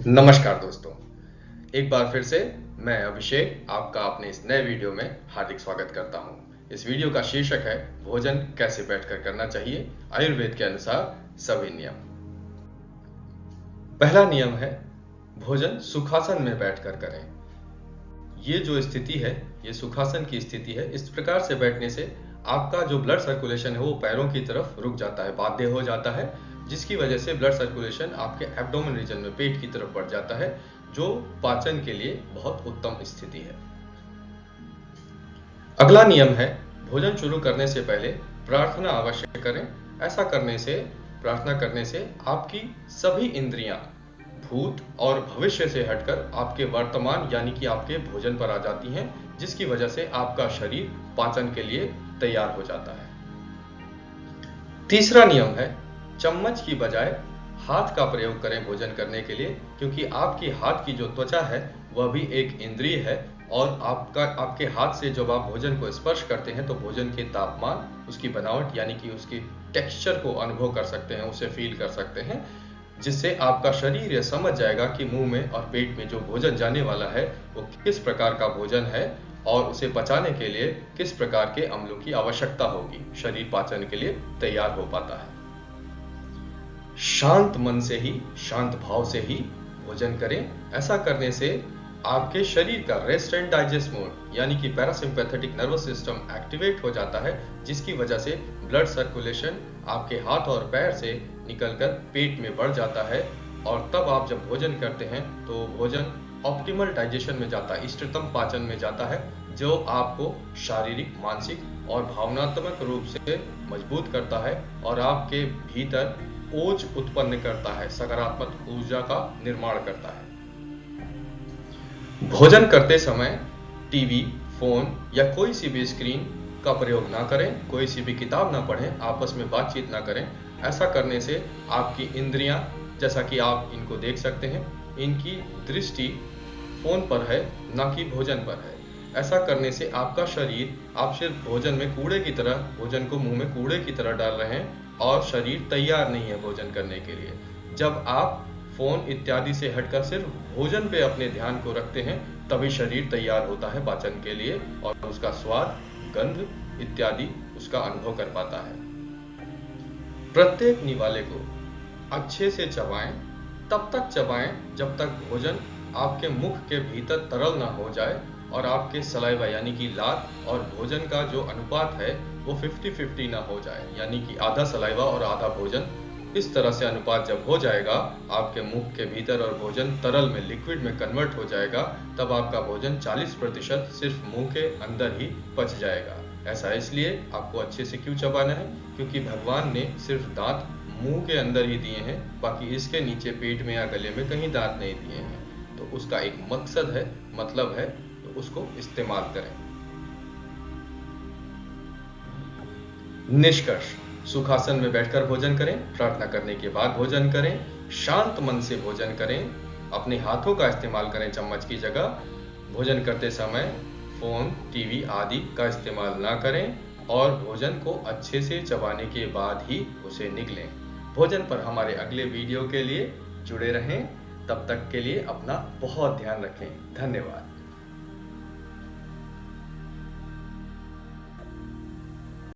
नमस्कार दोस्तों, एक बार फिर से मैं अभिषेक आपका अपने इस नए वीडियो में हार्दिक स्वागत करता हूं। इस वीडियो का शीर्षक है भोजन कैसे बैठकर करना चाहिए, आयुर्वेद के अनुसार सभी नियम। पहला नियम है भोजन सुखासन में बैठकर करें। ये जो स्थिति है, ये सुखासन की स्थिति है। इस प्रकार से बैठने से आपका जो ब्लड सर्कुलेशन है वो पैरों की तरफ रुक जाता है, बाध्य हो जाता है, जिसकी वजह से ब्लड सर्कुलेशन आपके एब्डोमेन रीजन में, पेट की तरफ बढ़ जाता है, जो पाचन के लिए बहुत उत्तम स्थिति है। अगला नियम है भोजन शुरू करने से पहले प्रार्थना अवश्य करें। ऐसा प्रार्थना करने से आपकी सभी इंद्रियां भूत और भविष्य से हटकर आपके वर्तमान यानी कि आपके भोजन पर आ जाती हैं, जिसकी वजह से आपका शरीर पाचन के लिए तैयार हो जाता है। तीसरा नियम है चम्मच की बजाय हाथ का प्रयोग करें भोजन करने के लिए, क्योंकि आपकी हाथ की जो त्वचा है वह भी एक इंद्रिय है और आपके हाथ से जब आप भोजन को स्पर्श करते हैं तो भोजन के तापमान, उसकी बनावट यानी कि उसकी टेक्सचर को अनुभव कर सकते हैं, उसे फील कर सकते हैं, जिससे आपका शरीर यह समझ जाएगा कि मुंह में और पेट में जो भोजन जाने वाला है वो किस प्रकार का भोजन है और उसे पचाने के लिए किस प्रकार के अम्लों की आवश्यकता होगी। शरीर पाचन के लिए तैयार हो पाता है। शांत मन से ही, शांत भाव से ही भोजन करें। ऐसा करने से आपके शरीर का रेस्ट एंड डाइजेस्ट मोड यानी कि पैरासिम्पैथेटिक नर्वस सिस्टम एक्टिवेट हो जाता है, जिसकी वजह से ब्लड सर्कुलेशन आपके हाथ और पैर से निकलकर पेट में बढ़ जाता है और तब आप जब भोजन करते हैं तो भोजन ऑप्टिमल डाइजेशन में जाता है, इष्टतम पाचन में जाता है, जो आपको शारीरिक, मानसिक और भावनात्मक रूप से मजबूत करता है और आपके भीतर ओज उत्पन्न करता है, सकारात्मक ऊर्जा का निर्माण करता है। भोजन करते समय टीवी, फोन या कोई सी भी स्क्रीन का प्रयोग ना करें, कोई सी भी किताब ना पढ़ें, आपस में बातचीत ना करें। ऐसा करने से आपकी इंद्रियां, जैसा कि आप इनको देख सकते हैं, इनकी दृष्टि फोन पर है, ना कि भोजन पर है। ऐसा करने से आपका शरीर, आप सिर्फ भोजन में कूड़े की तरह, भोजन को मुंह में कूड़े की तरह डाल रहे हैं और शरीर तैयार नहीं है भोजन करने के लिए। जब आप फोन इत्यादि से हटकर सिर्फ भोजन पे अपने ध्यान को रखते हैं, तभी शरीर तैयार होता है पाचन के लिए और उसका स्वाद, गंध इत्यादि उसका अनुभव कर पाता है। प्रत्येक निवाले को अच्छे से चबाएं, तब तक चबाएं जब तक भोजन आपके मुख के भीतर तरल ना हो जाए और आपके सलाइवा यानी कि लार और भोजन का जो अनुपात है वो 50-50 ना हो जाए, यानी कि आधा सलाइवा और आधा भोजन। इस तरह से अनुपात जब हो जाएगा, आपके मुख के भीतर और भोजन तरल में, लिक्विड में कन्वर्ट हो जाएगा, तब आपका भोजन 40% सिर्फ मुंह के अंदर ही पच जाएगा। ऐसा इसलिए आपको अच्छे से क्यों चबाना है, क्योंकि भगवान ने सिर्फ दांत मुंह के अंदर ही दिए हैं, बाकी इसके नीचे पेट में या गले में कहीं दांत नहीं दिए हैं। तो उसका एक मकसद है, मतलब है, तो उसको इस्तेमाल करें। निष्कर्ष: सुखासन में बैठकर भोजन करें, प्रार्थना करने के बाद भोजन करें, शांत मन से भोजन करें, अपने हाथों का इस्तेमाल करें चम्मच की जगह, भोजन करते समय फोन, टीवी आदि का इस्तेमाल ना करें और भोजन को अच्छे से चबाने के बाद ही उसे निगलें। भोजन पर हमारे अगले वीडियो के लिए जुड़े रहें। तब तक के लिए अपना बहुत ध्यान रखें। धन्यवाद।